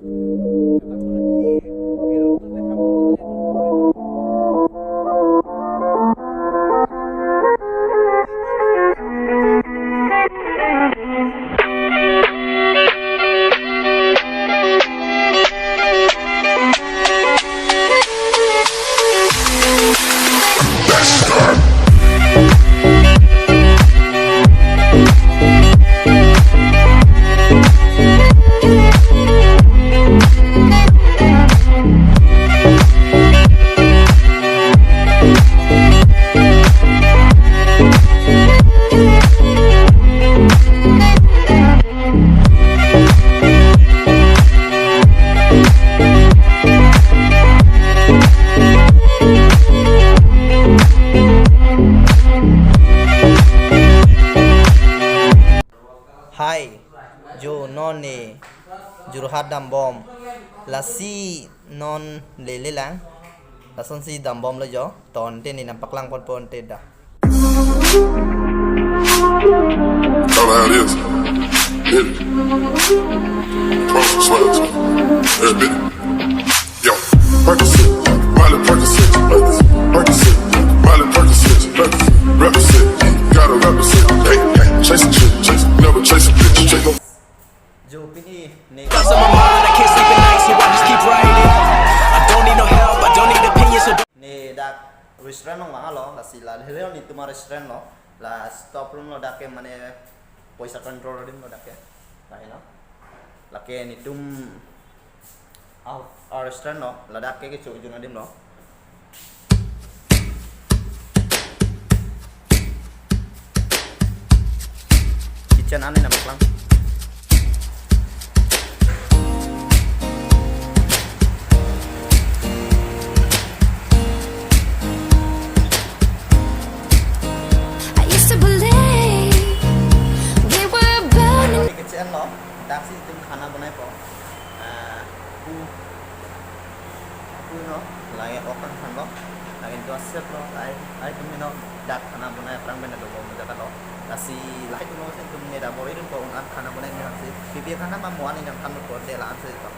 Hai, jo non ne Jorhat dam bom la si non le lang la son si dam bom la jo ton te ni nam paklang pon pon te da. Know how it is. Hit it. Promise sweats. Hit it. Yo, Percocet, Miley Percocet, Percocet, Miley Percocet, represent, gotta represent. Hey, hey, chase a chick, chase, never chase a bitch, chase no. Jo pini ne Thoughts on my mind, I can't sleep at night, so I just keep writing. I don't need no help, I don't need opinions, so ne dak restaurant nong wang lo la si la hele ni tuma restaurant lo la stop room lo dak ke mane poisa control dim lo dak ke la no la ke ni tum our restaurant lo la dak ke chu jung dim lo kitchen ane nam lang I used to believe we were burning. kitchen lo dak si tum khana banai po ku no la ya okan khan lo la in to set lo ai tum no dak khana banai prang ben do mo jaga lo la si la itu no sen tum ne da bo rin ko an khana banai ni si pi khana ma mo ani nam kan ko de la an se ko